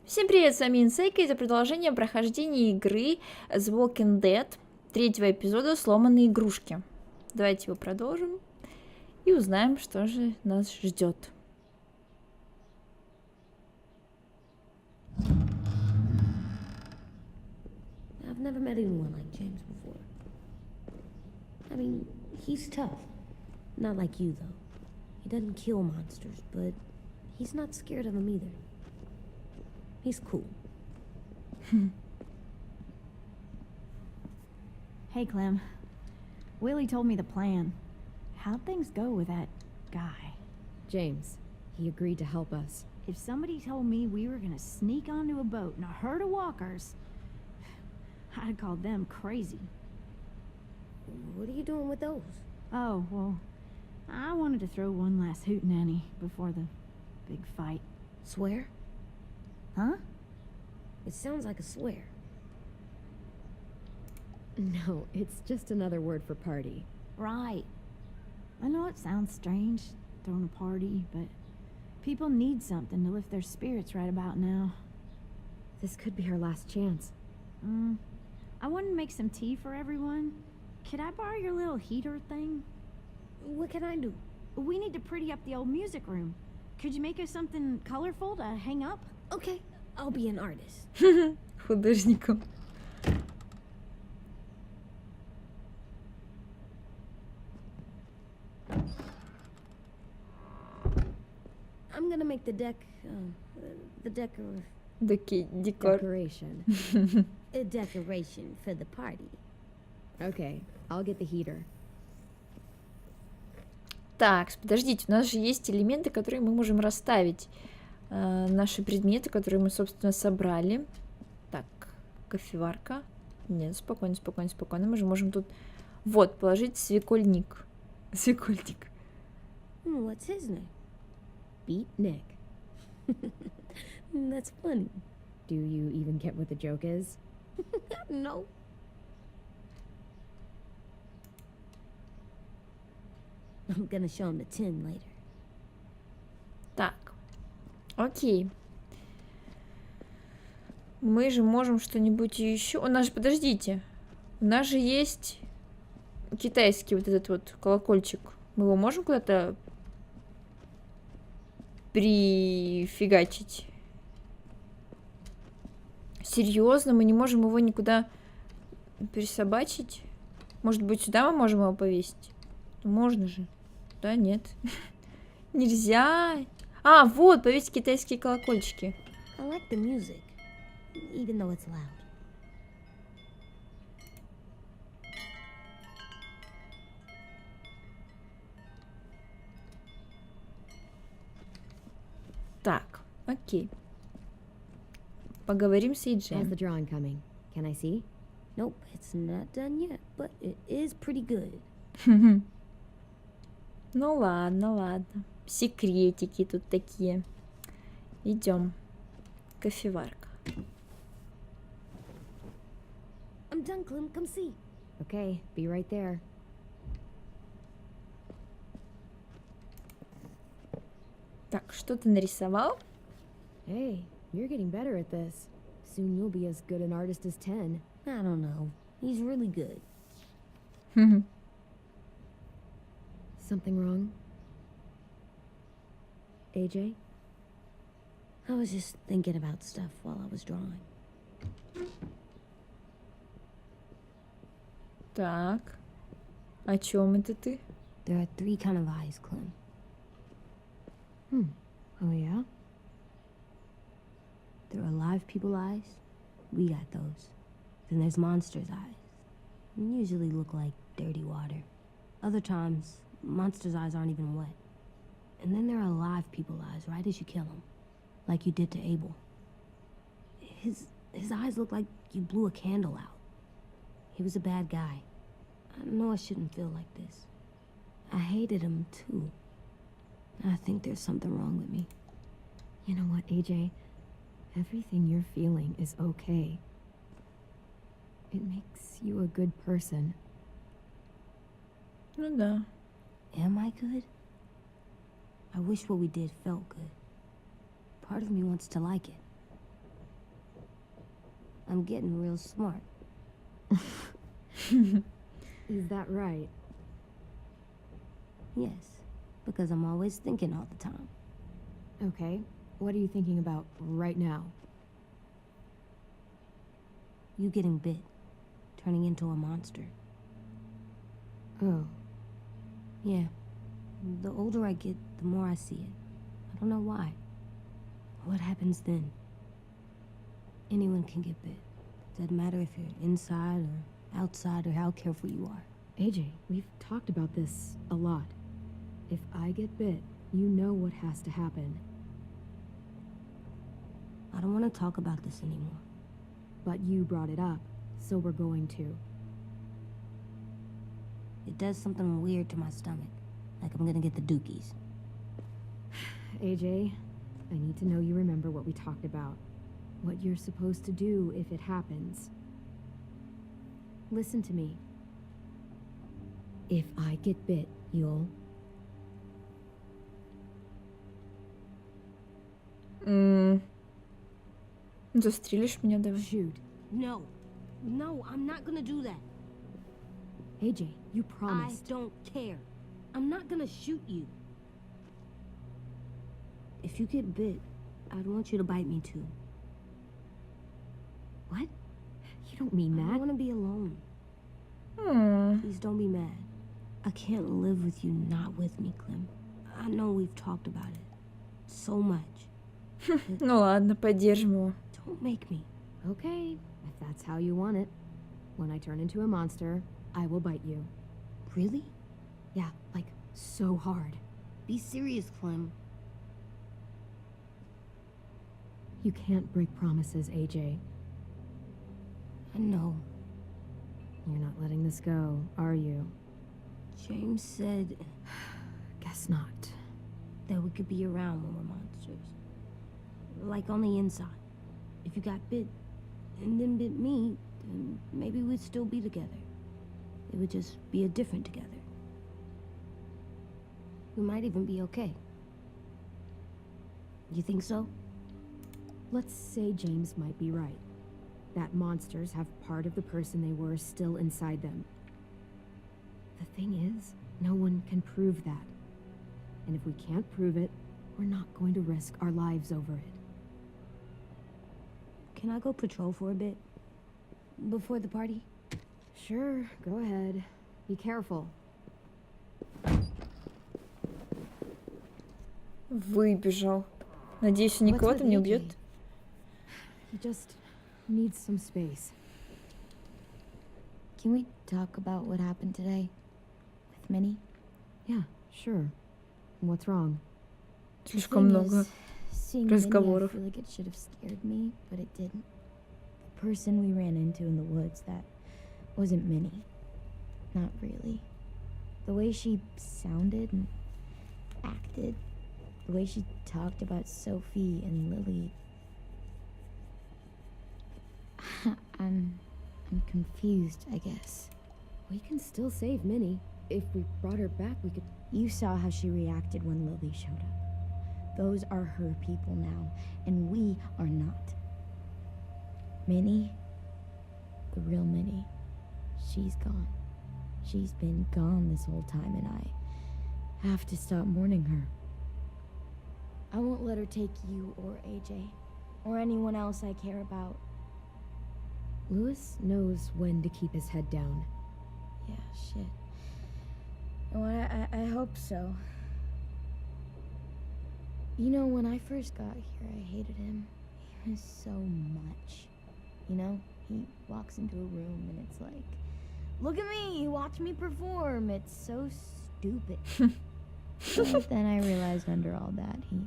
Всем привет, с вами Insaika, это продолжение прохождения игры The Walking Dead, третьего эпизода «Сломанные игрушки». Давайте его продолжим и узнаем, что же нас ждет. I've never met anyone like James before. I mean, he's tough. Not like you, though. He doesn't kill monsters, but he's not scared of them either. He's cool. Hey, Clem. Willie told me the plan. How'd things go with that guy? James, he agreed to help us. If somebody told me we were gonna sneak onto a boat in a herd of walkers, I'd call them crazy. What are you doing with those? Oh, well, I wanted to throw one last hootenanny before the big fight. Swear? Huh? It sounds like a swear. No, it's just another word for party. Right. I know it sounds strange, throwing a party, but people need something to lift their spirits right about now. This could be our last chance. I wanted to make some tea for everyone. Could I borrow your little heater thing? What can I do? We need to pretty up the old music room. Could you make us something colorful to hang up? Okay, I'll be an artist. Художником. I'm gonna make the decor... Декор. Decoration. a decoration for the party. Okay, I'll get the heater. Так, подождите, у нас же есть элементы, которые мы можем расставить. Наши предметы, которые мы, собственно, собрали. Так, кофеварка. Нет, спокойно, спокойно, спокойно. Мы же можем тут... Вот, положить свекольник. Свекольник. What's his name? Beat Nick. That's funny. Do you even get what the joke is? No. I'm gonna show him the tin later. Так, окей. Мы же можем что-нибудь еще... У нас же, подождите. У нас же есть китайский вот этот вот колокольчик. Мы его можем куда-то прифигачить? Серьезно? Мы не можем его никуда пересобачить? Может быть, сюда мы можем его повесить? Можно же. Да, нет. Нельзя. А, вот, повесить китайские колокольчики. I like the music, even though it's loud. Так, окей. Поговорим с How's the Эйджем. drawing coming? Can I see? Nope, it's not done yet, but it is pretty good. Ну ладно, ладно. Секретики тут такие. Идем. Кофеварка. I'm done, Clem. Come see. Okay, be right there. Так, что ты нарисовал? Hey, you're getting better at this. Soon you'll be as good an artist as 10. I don't know. He's really good. Something wrong? AJ? I was just thinking about stuff while I was drawing. Так. О чем это ты? There are 3 kind of eyes, Clem. Oh yeah? There are live people eyes. We got those. Then there's monsters' eyes. Usually look like dirty water. Other times, monsters' eyes aren't even wet. And then there are live people eyes right as you kill them. Like you did to Abel. His eyes look like you blew a candle out. He was a bad guy. I know I shouldn't feel like this. I hated him too. I think there's something wrong with me. You know what, AJ? Everything you're feeling is okay. It makes you a good person. Ну да. Am I good? I wish what we did felt good. Part of me wants to like it. I'm getting real smart. Is that right? Yes, because I'm always thinking all the time. Okay. What are you thinking about right now? You getting bit, turning into a monster. Oh. Yeah. The older I get, the more I see it. I don't know why. What happens then? Anyone can get bit. Doesn't matter if you're inside or outside or how careful you are. AJ, we've talked about this a lot. If I get bit, you know what has to happen. I don't want to talk about this anymore. But you brought it up, so we're going to. It does something weird to my stomach. Like I'm gonna get the dookies. AJ, I need to know you remember what we talked about. What you're supposed to do if it happens. Listen to me. If I get bit, you'll... Застрелишь меня, давай. shoot. No. No, I'm not gonna do that. AJ, you promised. I don't care. I'm not gonna shoot you. If you get bit, I'd want you to bite me too. What? You don't mean I that. don't want to be alone. Please don't be mad. I can't live with you not with me, Clem. I know we've talked about it so much. Ну ладно, поддержим его. Don't make me. Okay, if that's how you want it. When I turn into a monster, I will bite you. Really? Yeah, like so hard. Be serious, Clem. You can't break promises, AJ. I know. You're not letting this go, are you? James said Guess not. that we could be around when we're monsters. Like on the inside. If you got bit and then bit me, then maybe we'd still be together. It would just be a different together. We might even be okay. You think so? Let's say James might be right. That monsters have part of the person they were still inside them. The thing is, no one can prove that. And if we can't prove it, we're not going to risk our lives over it. Can I go patrol for a bit? Before the party? Sure, go ahead. Be careful. Выбежал. Надеюсь, он никого там не убьет. He just needs some space. Can we talk about what happened today? With Minnie? Yeah, sure. What's wrong? Слишком много Seeing разговоров. Minnie, I feel like it should have scared me, but it didn't. The person we ran into in the woods, that wasn't Minnie. Not really. The way she sounded and acted, the way she talked about Sophie and Lily. I'm confused, I guess. We can still save Minnie. If we brought her back, we could... You saw how she reacted when Lily showed up. Those are her people now, and we are not. Minnie, the real Minnie, she's gone. She's been gone this whole time, and I have to stop mourning her. I won't let her take you or AJ, or anyone else I care about. Louis knows when to keep his head down. Yeah, shit. Oh, I hope so. You know, when I first got here, I hated him. He was so much. You know, he walks into a room and it's like, look at me, watch me perform. It's so stupid. But then I realized under all that, he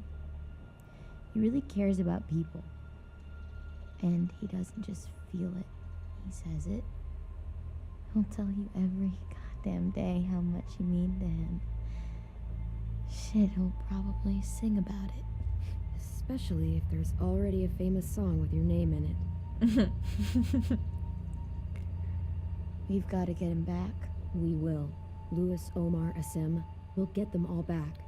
really cares about people. And he doesn't just feel it, he says it. He'll tell you every goddamn day how much you mean to him. Shit, he'll probably sing about it. Especially if there's already a famous song with your name in it. We've got to get him back. We will. Louis Omar Asim, We'll get them all back.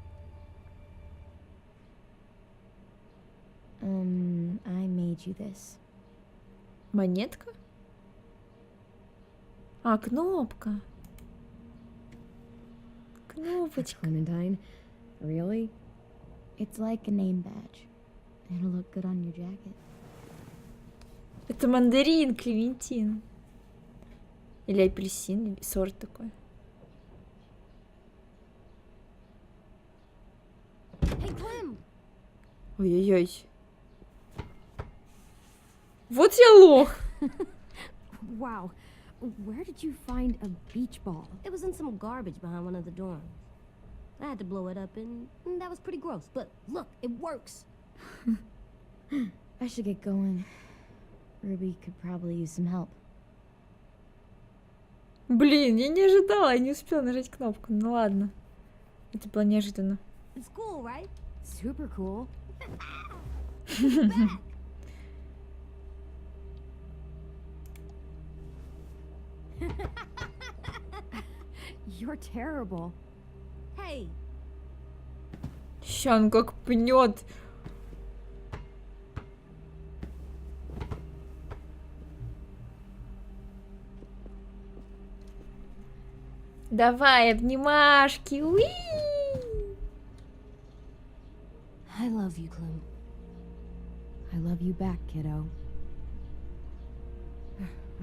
I made you this. Монетка? А, кнопка. Кнопочка. Clementine? Really? It's like a name badge. It'll look good on your jacket. Это мандарин, Клементин. Или апельсин, или сорт такой. Hey, Clem! Ой-ой-ой. Вот я лох. Wow. Where did you find a beach ball? It was in some garbage behind one of the dorms. I had to blow it up, and that was pretty gross. But look, it works. I should get going. Ruby could probably use some help. Блин, я не ожидала, я не успела нажать кнопку. Ну ладно. Это было неожиданно. It's cool, right? Super cool. You're terrible. Hey, Ща он как пнет. Давай, обнимашки. Уи! I love you, Clem. I love you back, kiddo.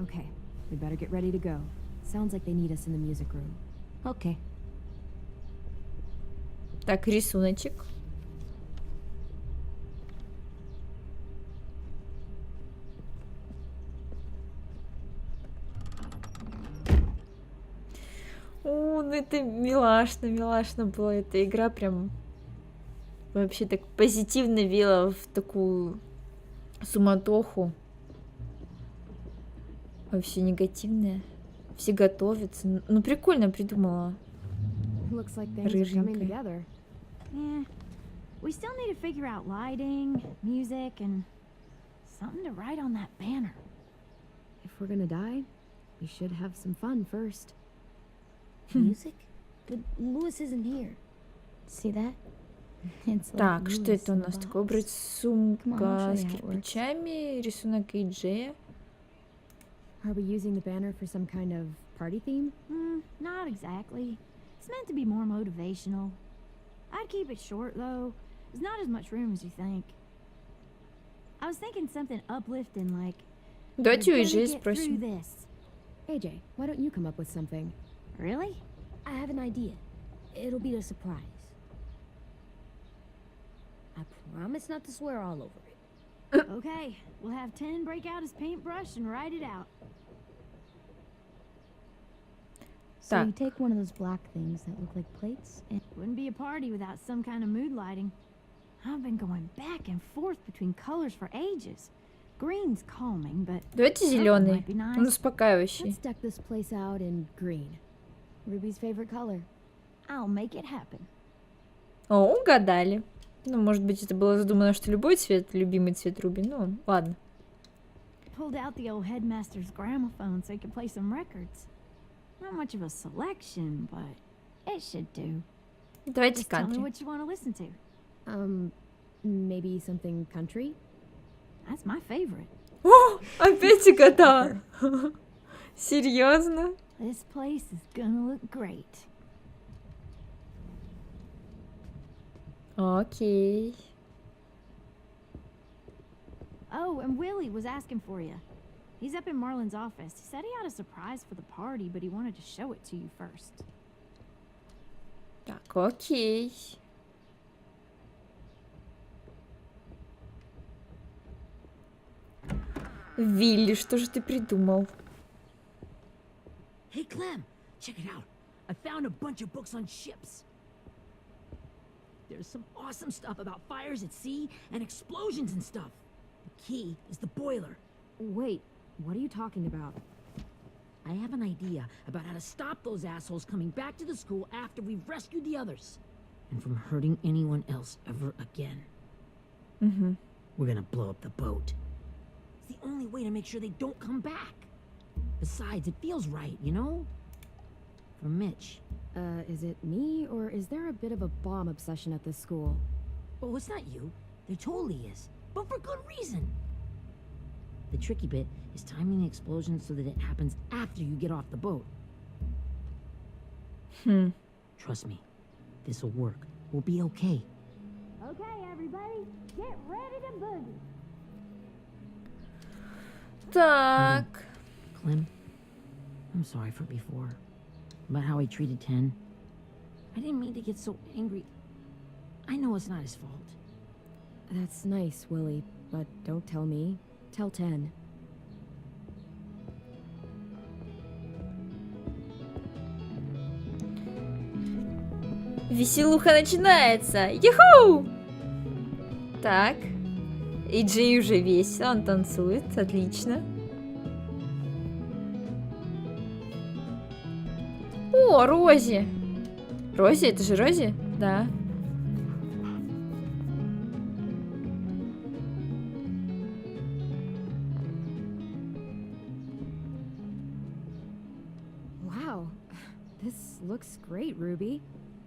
Okay, we better get ready to go. Sounds like they need us in the music room. Okay. Так, рисуночек. О, ну это милашно, милашно было. Эта игра прям вообще так позитивно вела в такую суматоху. Вообще негативная. Все готовятся. Ну, прикольно придумала. Looks like things are coming Рыженькая. together. Yeah. We still need to figure out lighting, music, and something to write on that banner. If we're gonna die, we should have some fun first. Music? But Lewis isn't here. See that? It's like Так, что Lewis это у in the нас box. такое? Брать сумка Come on, I'll show с you how it works. кирпичами, рисунок Джея. Are we using the banner for some kind of party theme? Not exactly. It's meant to be more motivational. I'd keep it short, though. There's not as much room as you think. I was thinking something uplifting, like, Давайте у "We're Джея gonna get through спросим. this." AJ, why don't you come up with something? Really? I have an idea. It'll be a surprise. I promise not to swear all over it. Okay, we'll have 10 break out his paintbrush and write it out. So you Так. take one of those black things that look like plates, and wouldn't be a party without some kind of mood lighting. I've been going back and forth between colors for ages. Green's calming, but Давайте purple зеленый. might be nice. Он успокаивающий. Let's deck this place out in green. Ruby's favorite color. I'll make it happen. О, угадали. Ну, может быть, это было задумано, что любой цвет, любимый цвет Руби. Ну, ладно. Pulled out the old headmaster's gramophone so he could play some records. Not much of a selection, but it should do. Давайте Just tell me кантри. what you want to listen to. Maybe something country? That's my favorite. О, опять угадала. Серьезно? This place is gonna look great. Окей. Oh, and Willie was asking for you. He's up in Marlon's office. He said he had a surprise for the party, but he wanted to show it to you first. Так, окей. Вилли, что же ты придумал? Hey, Clem, check it out. I found a bunch of books on ships. There's some awesome stuff about fires at sea and explosions and stuff. The key is the boiler. Wait, what are you talking about? I have an idea about how to stop those assholes coming back to the school after we've rescued the others. And from hurting anyone else ever again. Угу. We're gonna blow up the boat. It's the only way to make sure they don't come back. Besides, it feels right, you know? for Mitch. Is it me, or is there a bit of a bomb obsession at this school? Oh, it's not you. There totally is. But for good reason. The tricky bit is timing the explosion so that it happens after you get off the boat. Trust me, this'll work. We'll be okay. Okay, everybody, get ready to boogie. Так. Clem, I'm sorry for before. About how he treated Ten. I didn't mean to get so angry. I know it's not his fault. That's nice, Willie, but don't tell me. Tell 10. Веселуха начинается. Юху! Так. И Джей уже весел, он танцует. Отлично. О, Рози. Рози? Это же Рози? Да. Wow, this looks great, Ruby.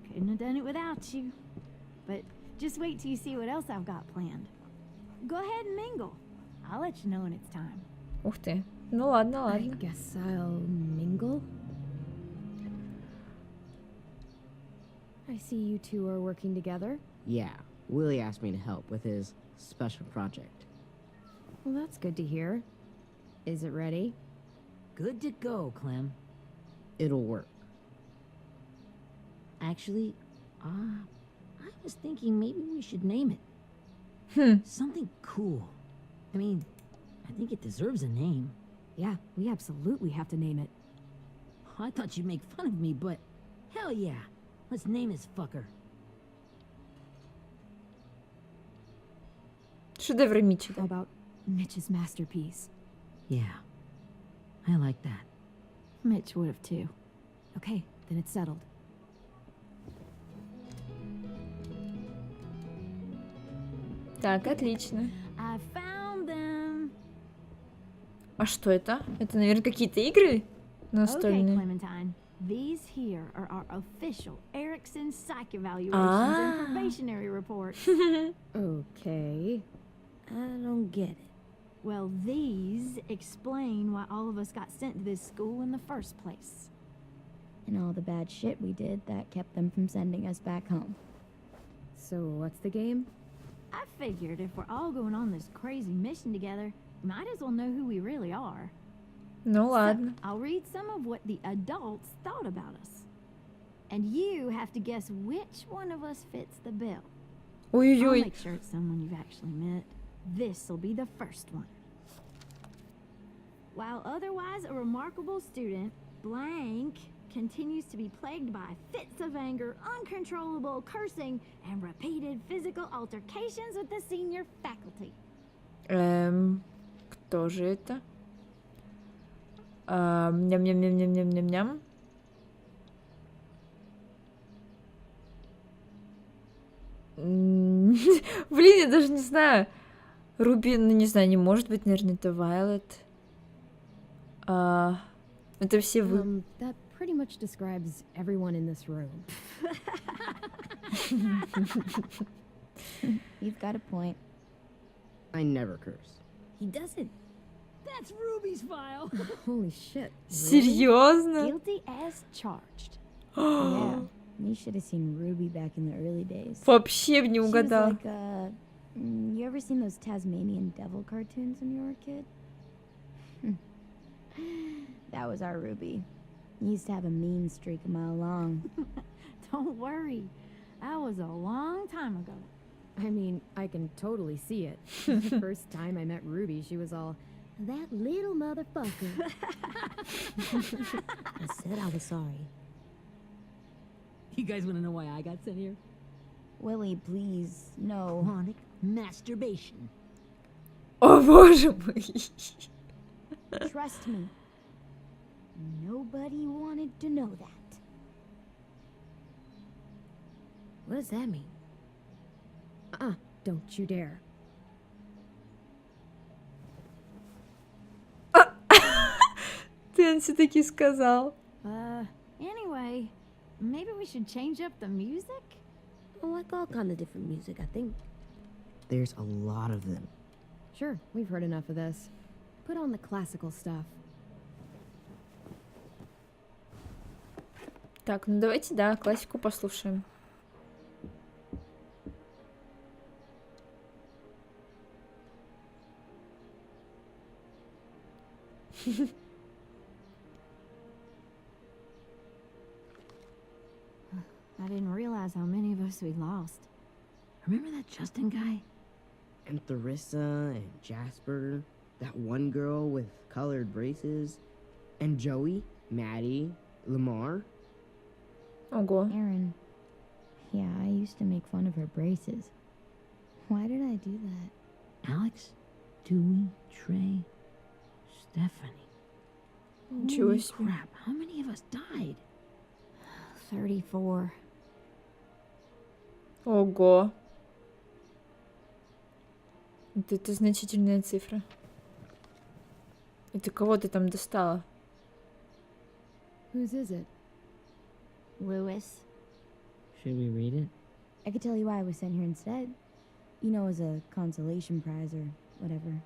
Couldn't have done it without you. But just wait till you see what else I've got planned. Go ahead and mingle. I'll let you know when it's time. Ух ты. Ну ладно, I ладно. guess I'll mingle. I see you two are working together. Yeah, Willie asked me to help with his special project. Well, that's good to hear. Is it ready? Good to go, Clem. It'll work. Actually, I was thinking maybe we should name it. Something cool. I mean, I think it deserves a name. Yeah, we absolutely have to name it. I thought you'd make fun of me, but hell yeah. Let's name this fucker. Шедевр Митча. How about Mitch's masterpiece? Yeah, I like that. Mitch would have too. Okay, then it's settled. Так, отлично. I found them. А что это? Это, наверное, какие-то игры Okay, настольные. Clementine. These here are our official Erickson psych evaluations Ah. and probationary reports. Okay. I don't get it. Well, these explain why all of us got sent to this school in the first place. And all the bad shit we did that kept them from sending us back home. So what's the game? I figured if we're all going on this crazy mission together, we might as well know who we really are. Ну ладно. So, I'll read some of what the adults thought about us. And you have to guess which one of us fits the bill. I'll Ой-ой-ой. make sure it's someone you've actually met. This'll be the first one. While otherwise a remarkable student, blank continues to be plagued by fits of anger, uncontrollable cursing, and repeated physical altercations with the senior faculty. Кто же это? Ням-ням-ням-ням-ням-ням-ням. Блин, я даже не знаю. Руби, ну не знаю, не может быть, наверное, это Вайлет. Это все вы. That pretty much describes everyone in this room. You've got a point. I never curse. He doesn't. That's Ruby's file. Holy shit. Серьезно? Guilty as charged. Yeah, you should have seen Ruby back in the early days. Вообще бы не She was угадал. like, you ever seen those Tasmanian devil cartoons when you were a kid? That was our Ruby. He used to have a mean streak a mile long. Don't worry. That was a long time ago. I mean, I can totally see it. The first time I met Ruby, she was all, that little motherfucker. I said I was sorry. You guys want to know why I got sent here? Willie, please, no. Chronic masturbation. О боже мой. Trust me. Nobody wanted to know that. What does that mean? Don't you dare. Ты он все-таки сказал. Anyway, maybe we should change up the music? I like all kind of different music, I think. There's a lot of them. Sure, we've heard enough of this. Put on the classical stuff. Так, ну давайте, да, классику послушаем. I didn't realize how many of us we lost. Remember that Justin guy? And Theresa and Jasper, that one girl with colored braces, and Joey, Maddie, Lamar. Ого. Erin. Yeah, I used to make fun of her braces. Why did I do that? Alex, Dewey, Trey, Stephanie. Ничего Holy себе. crap, how many of us died? 34. Ого. Это значительная цифра. Это кого ты там достала? Whose is it? Lewis. Should we read it? I could tell you why I was sent here instead. You know, as a consolation prize or whatever.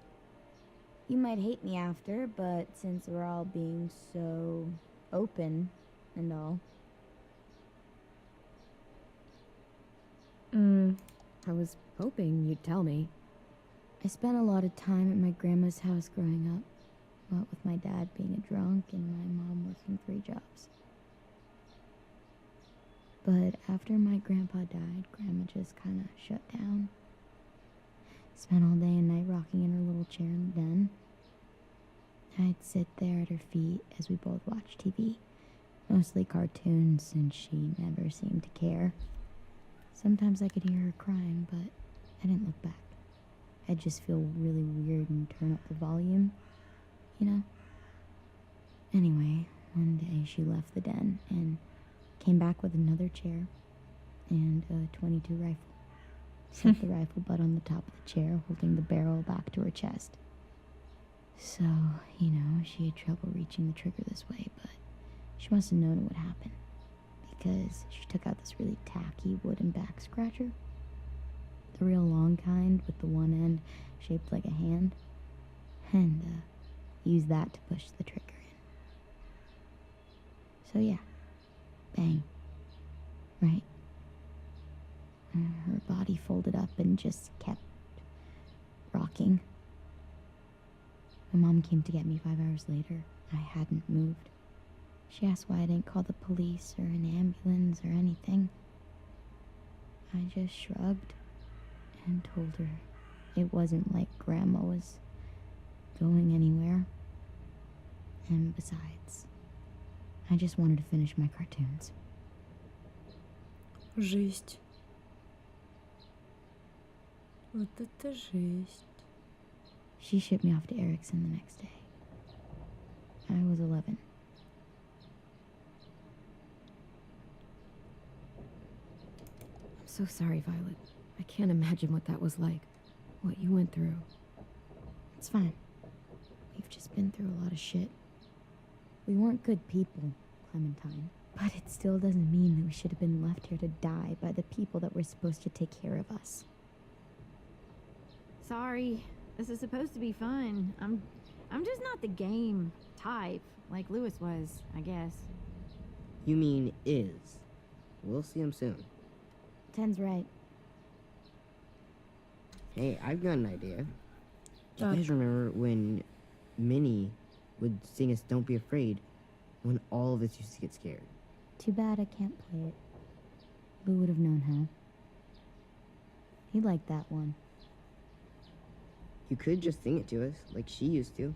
You might hate me after, but since we're all being so open and all. I was hoping you'd tell me. I spent a lot of time at my grandma's house growing up. What with my dad being a drunk and my mom working 3 jobs. But after my grandpa died, Grandma just kind of shut down. Spent all day and night rocking in her little chair in the den. I'd sit there at her feet as we both watched TV. Mostly cartoons, since she never seemed to care. Sometimes I could hear her crying, but I didn't look back. I'd just feel really weird and turn up the volume, you know? Anyway, one day she left the den and came back with another chair and a .22 rifle. Set the rifle butt on the top of the chair, holding the barrel back to her chest. So, you know, she had trouble reaching the trigger this way, but she must have known it would happen, because she took out this really tacky wooden back scratcher. The real long kind with the one end shaped like a hand, and used that to push the trigger in. So yeah, bang, right? And her body folded up and just kept rocking. My mom came to get me 5 hours later. I hadn't moved. She asked why I didn't call the police or an ambulance or anything. I just shrugged and told her it wasn't like Grandma was going anywhere. And besides, I just wanted to finish my cartoons. Жесть. Вот это жесть. She shipped me off to Erickson the next day. I was 11. I'm so sorry, Violet. I can't imagine what that was like. What you went through. It's fine. We've just been through a lot of shit. We weren't good people, Clementine. But it still doesn't mean that we should have been left here to die by the people that were supposed to take care of us. Sorry. This is supposed to be fun. I'm just not the game type like Lewis was, I guess. You mean is. We'll see him soon. Ten's right. Hey, I've got an idea. Do you Oh. guys remember when Minnie would sing us Don't Be Afraid when all of us used to get scared? Too bad I can't play it. Lou would have known how. He liked that one. You could just sing it to us, like she used to.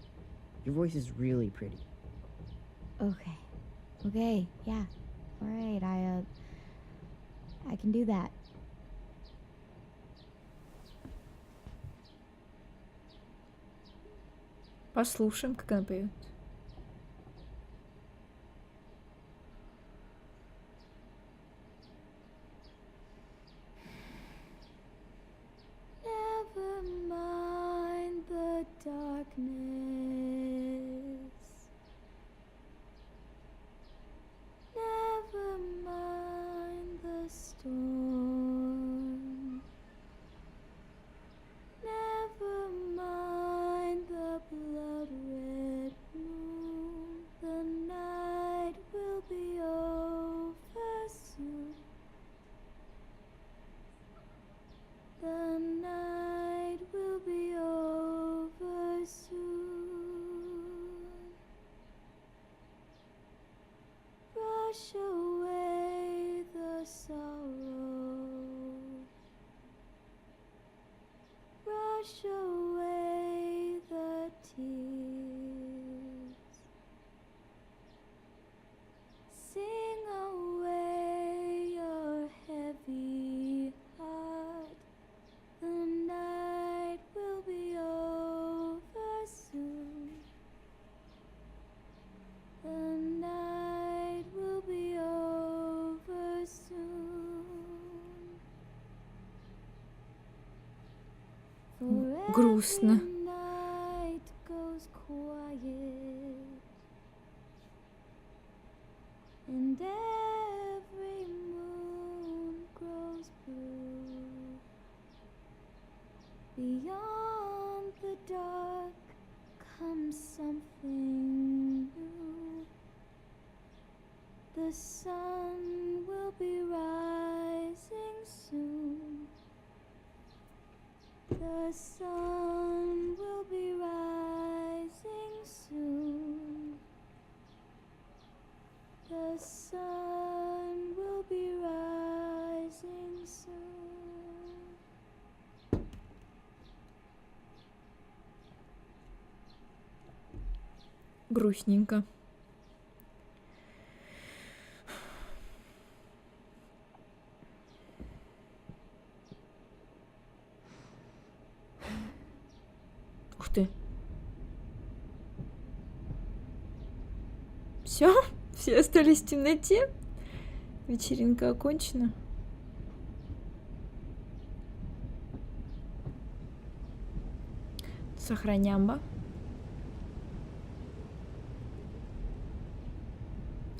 Your voice is really pretty. Okay. Okay, yeah. Alright, I can do that. Послушаем, как она поет. Never mind the darkness. wash away the tears. Sing away your heavy heart. The night will be over soon. The night will be over soon. For Грустно. every night goes quiet, and every moon grows blue. Beyond the dark comes something new. The sun will be rising soon. The sun will be rising soon. The sun will be rising soon. Грустненько. Ух ты. Все? Все остались в темноте? Вечеринка окончена. Сохранямба.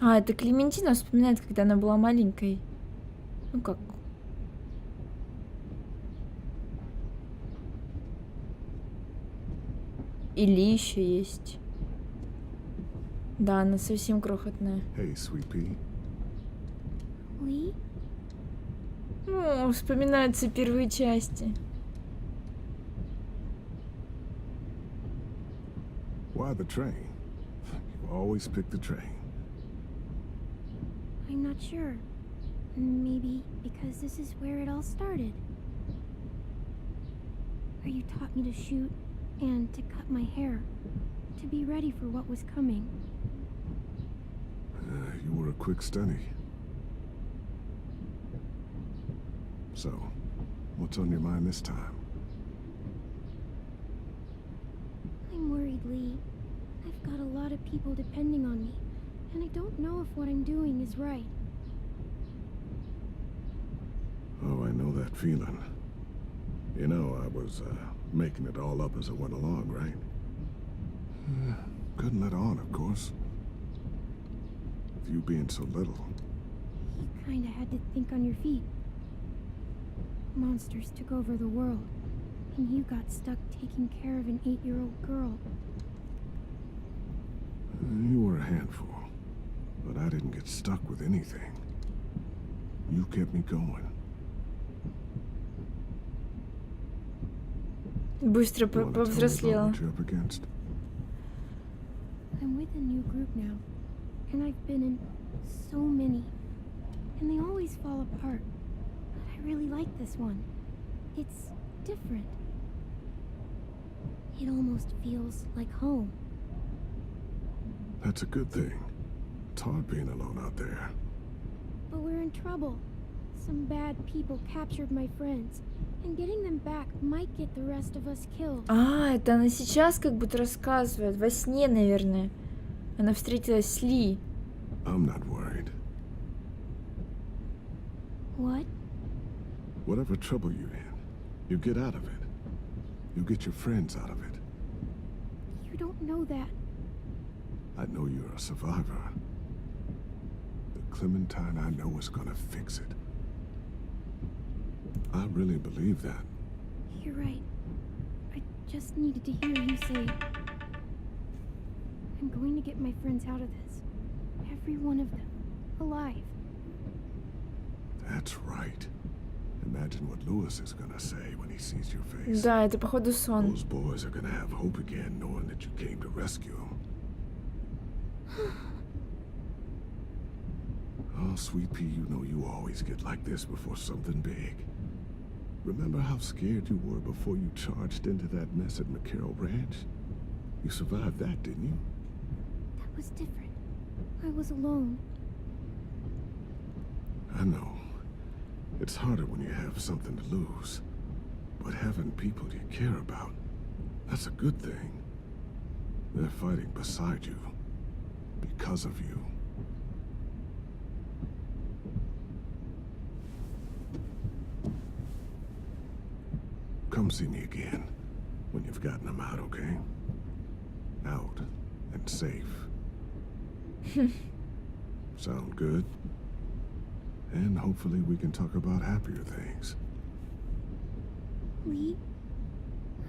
А, это Клементина вспоминает, когда она была маленькой. Ну как? Или еще есть. Да, она совсем крохотная. Hey, sweet pea. Lee? Ну, вспоминаются первые части. Why the train? You always pick the train. I'm not sure. Maybe because this is where it all started. Where you taught me to shoot and to cut my hair. To be ready for what was coming. You were a quick study. So, what's on your mind this time? I'm worried, Lee. I've got a lot of people depending on me, and I don't know if what I'm doing is right. Oh, I know that feeling. You know, I was making it all up as I went along, right? Couldn't let on, of course. With you being so little. You kinda had to think on your feet. Monsters took over the world, and you got stuck taking care of an 8-year-old girl. You were a handful, but I didn't get stuck with anything. You kept me going. Быстро You wanna tell me about повзрослела. what you're up against? I'm with a new group now, and I've been in so many, and they always fall apart. But I really like this one. It's different. It almost feels like home. That's a good thing. It's hard being alone out there. But we're in trouble. Some bad people captured my friends, and getting them back might get the rest of us killed. А, это она сейчас как будто рассказывает. Во сне, наверное. Она встретилась с Ли. I'm not worried. What? Whatever trouble you're in, you get out of it. You get your friends out of it. You don't know that. I know you're a survivor. The Clementine I know is gonna fix it. I really believe that. You're right. I just needed to hear you say it. I'm going to get my friends out of this. Every one of them. Alive. That's right. Imagine what Lewis is gonna say when he sees your face. Да, это походу сон. Those boys are gonna have hope again, knowing that you came to rescue them. Oh, sweet pea, you know you always get like this before something big. Remember how scared you were before you charged into that mess at McCarroll Ranch? You survived that, didn't you? That was different. I was alone. I know. It's harder when you have something to lose. But having people you care about, that's a good thing. They're fighting beside you. Because of you. Come see me again when you've gotten them out, okay? Out and safe. Sound good? And hopefully we can talk about happier things. Lee,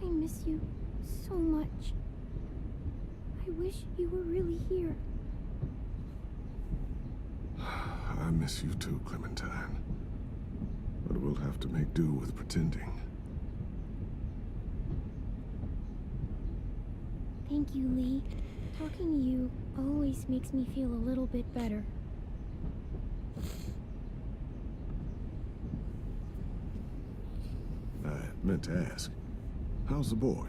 I miss you so much. I wish you were really here. I miss you too, Clementine. But we'll have to make do with pretending. Thank you, Lee. Talking to you always makes me feel a little bit better. I meant to ask, how's the boy?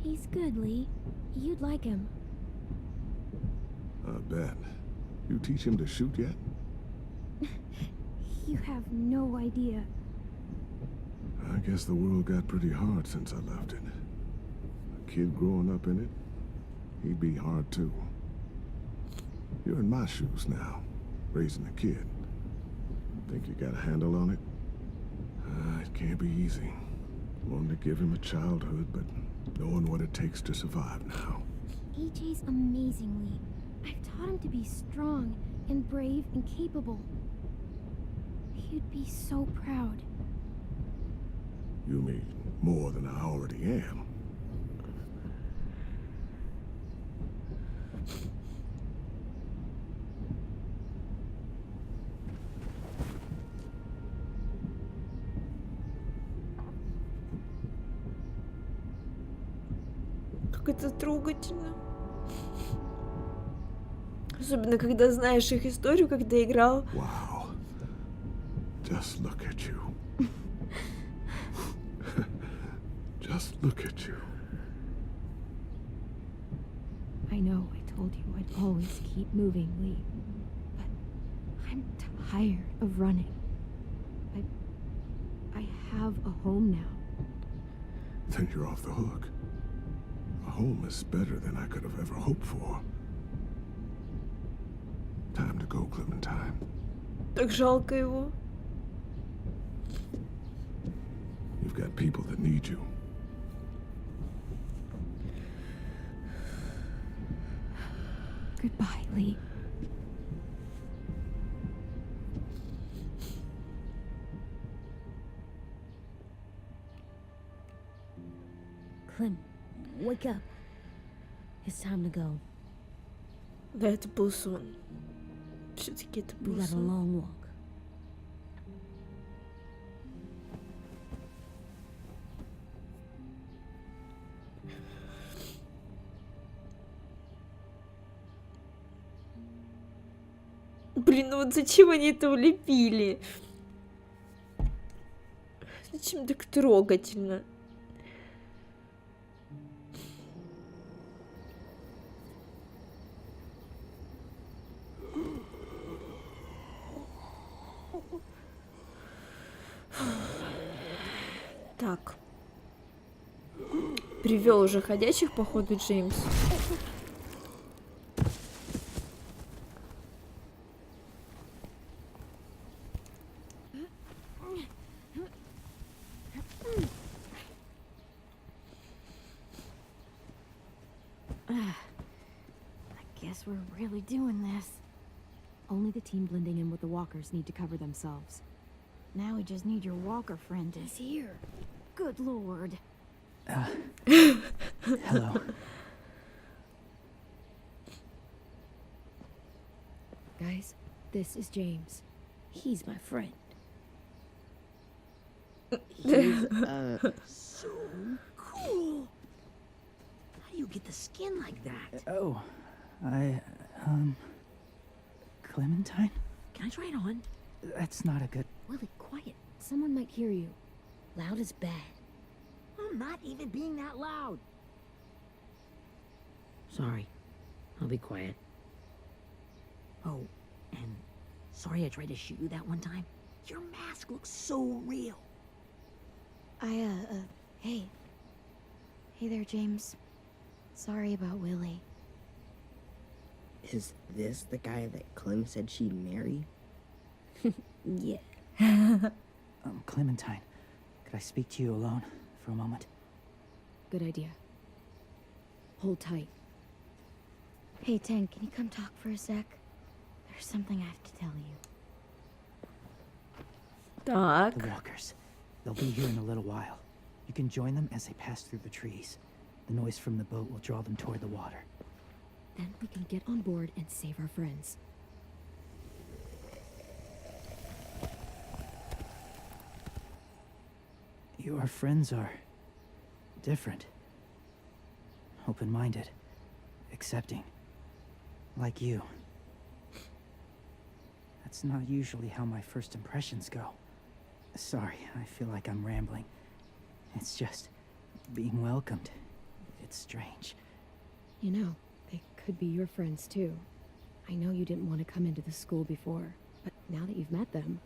He's good, Lee. You'd like him. I bet. You teach him to shoot yet? You have no idea. I guess the world got pretty hard since I left it. A kid growing up in it, he'd be hard too. You're in my shoes now, raising a kid. Think you got a handle on it? It can't be easy. Wanting to give him a childhood, but knowing what it takes to survive now. AJ's amazing, Lee. I've taught him to be strong and brave and capable. He'd be so proud. You mean more than I already am? Как это трогательно. Особенно, когда знаешь их историю, когда играл. Wow. Just look at you. Just look at you. I know I told you I'd always keep moving, Lee. But I'm tired of running. I have a home now. Then you're off the hook. A home is better than I could have ever hoped for. Time to go, Clementine. Так жалко его. You've got people that need you. Goodbye, Lee. Clem, wake up. It's time to go. Да, это был сон. Все-таки это We был got a сон. long walk. Блин, ну вот зачем они это улепили? Зачем так трогательно? Так. Привел уже ходячих, походу, Джеймс. I guess we're really doing this. Only the team blending in with the walkers need to cover themselves. Now we just need your walker friend. He's here. Good lord. Hello. Guys, this is James. He's my friend. He's, so cool. How do you get the skin like that? Oh, Clementine? Can I try it on? That's not a good... Willie, quiet. Someone might hear you. Loud is bad. I'm not even being that loud. Sorry. I'll be quiet. Oh, and sorry I tried to shoot you that one time. Your mask looks so real. Hey. Hey there, James. Sorry about Willie. Is this the guy that Clem said she'd marry? Yeah. Clementine, could I speak to you alone for a moment? Good idea. Hold tight. Hey, Tank, can you come talk for a sec? There's something I have to tell you. Так. The walkers. They'll be here in a little while. You can join them as they pass through the trees. The noise from the boat will draw them toward the water. Then we can get on board and save our friends. Your friends are different. Open-minded. Accepting. Like you. That's not usually how my first impressions go. Sorry, I feel like I'm rambling. It's just being welcomed. It's strange. You know, they could be your friends too. I know you didn't want to come into the school before, but now that you've met them...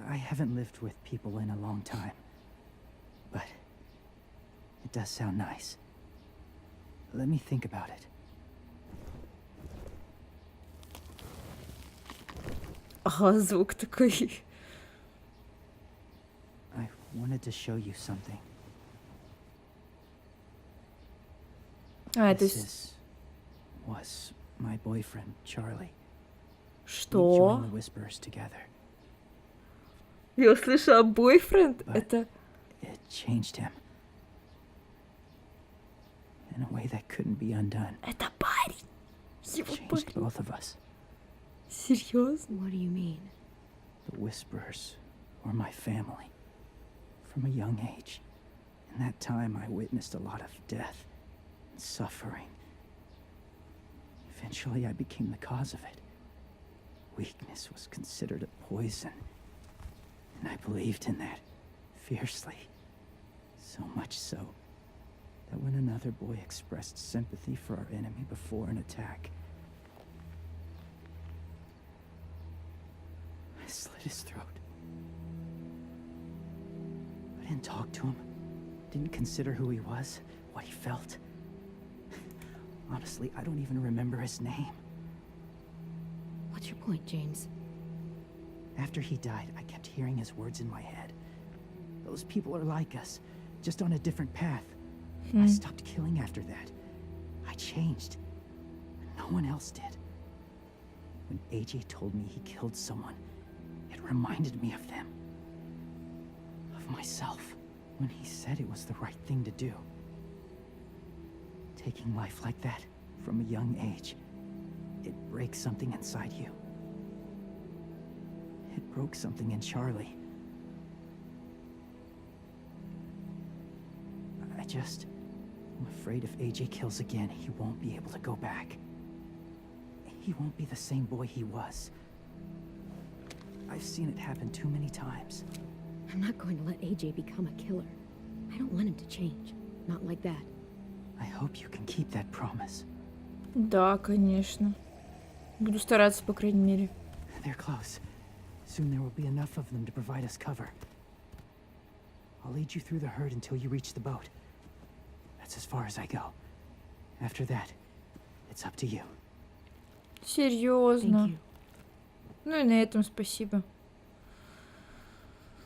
I haven't lived with people in a long time. But it does sound nice. Let me think about it. Ага, звук такой. I wanted to show you something. А, то This есть... was my boyfriend, Charlie. We Что? joined the Whisperers together. Я услышала бойфренд? But Это... it changed him. In a way that couldn't be undone. Это парень. Его Changed парень. both of us. Серьезно? What do you mean? The Whisperers were my family. From a young age. In that time, I witnessed a lot of death and suffering. Eventually, I became the cause of it. Weakness was considered a poison. And I believed in that fiercely. So much so that when another boy expressed sympathy for our enemy before an attack, I slit his throat. I didn't talk to him, didn't consider who he was, what he felt. Honestly, I don't even remember his name. What's your point, James? After he died, I kept hearing his words in my head. Those people are like us, just on a different path. I stopped killing after that. I changed. No one else did. When AJ told me he killed someone, it reminded me of them. Of myself. When he said it was the right thing to do. Taking life like that, from a young age, it breaks something inside you. It broke something in Charlie. I'm afraid if AJ kills again, he won't be able to go back. He won't be the same boy he was. I've seen it happen too many times. I'm not going to let AJ become a killer. I don't want him to change. Not like that. I hope you can keep that promise. Да, конечно. Буду стараться, по крайней мере. They're close. Soon there will be enough of them to provide us cover. I'll lead you through the herd until you reach the boat. That's as far as I go. After that, it's up to you. Серьезно. Thank you. Ну и на этом спасибо.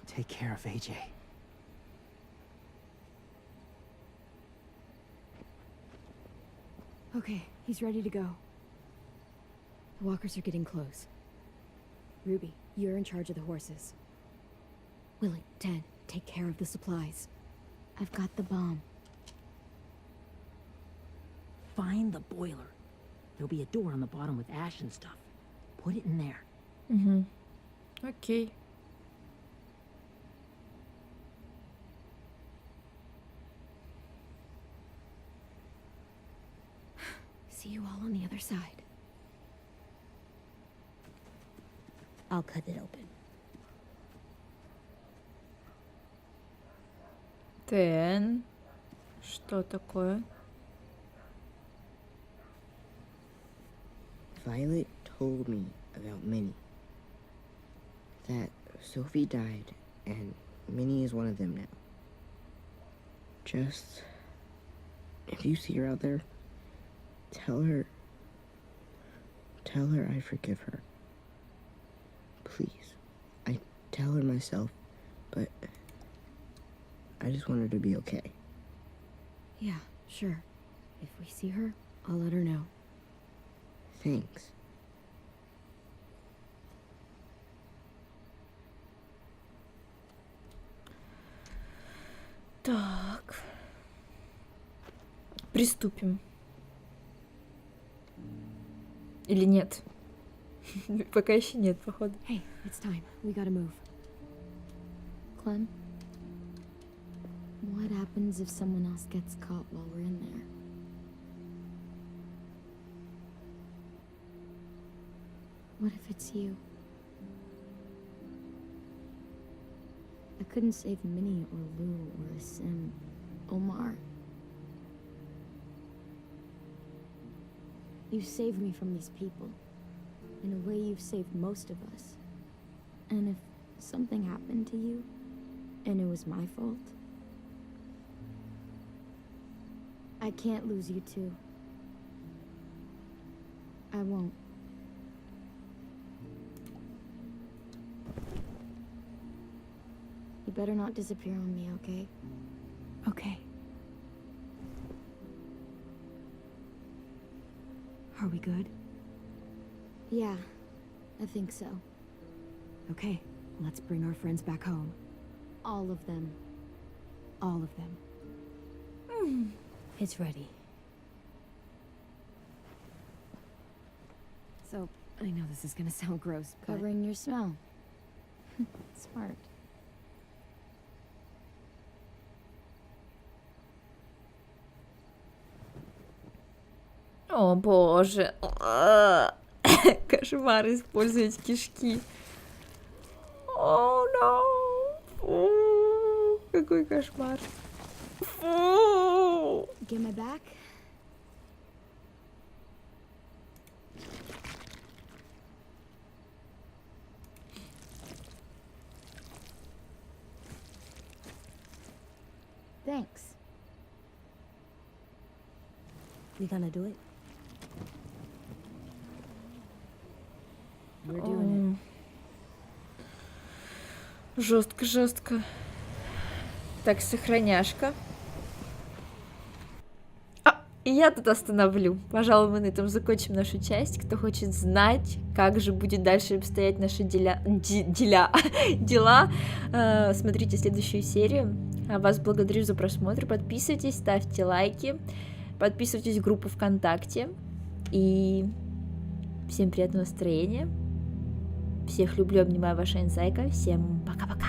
Take care of AJ. Okay, he's ready to go. The walkers are getting close. Ruby, you're in charge of the horses. Willie, Ted, take care of the supplies. I've got the bomb. Find the boiler. There'll be a door on the bottom with ash and stuff. Put it in there. Угу. Окей. See you all on the other side. I'll cut it open. Тен. Что такое? Violet told me about Minnie. That Sophie died, and Minnie is one of them now. Just, if you see her out there, tell her I forgive her. Please. I tell her myself, but I just want her to be okay. Yeah, sure. If we see her, I'll let her know. Thanks. Так. Приступим. Или нет? Пока еще нет, походу. Hey, it's time. We gotta move. Clem, what happens if someone else gets caught while we're in there? What if it's you? I couldn't save Minnie or Lou or Sim, Omar. You saved me from these people. In a way, you've saved most of us. And if something happened to you, and it was my fault, I can't lose you too. I won't. You better not disappear on me, okay? Okay. Are we good? Yeah, I think so. Okay, let's bring our friends back home. All of them. All of them. It's ready. So, I know this is gonna sound gross, but... Covering your smell. Smart. О, боже. Кошмар, использовать кишки. О, no. Фу, какой кошмар. Фу. Get my back? Thanks. We gonna do it? We're doing it. Жестко, жестко. Так, сохраняшка. И я тут остановлю. Пожалуй, мы на этом закончим нашу часть. Кто хочет знать, как же будет дальше обстоять наши дела, смотрите следующую серию. А вас благодарю за просмотр. Подписывайтесь, ставьте лайки. Подписывайтесь в группу ВКонтакте. И всем приятного настроения. Всех люблю, обнимаю, ваша Insaika. Всем пока-пока.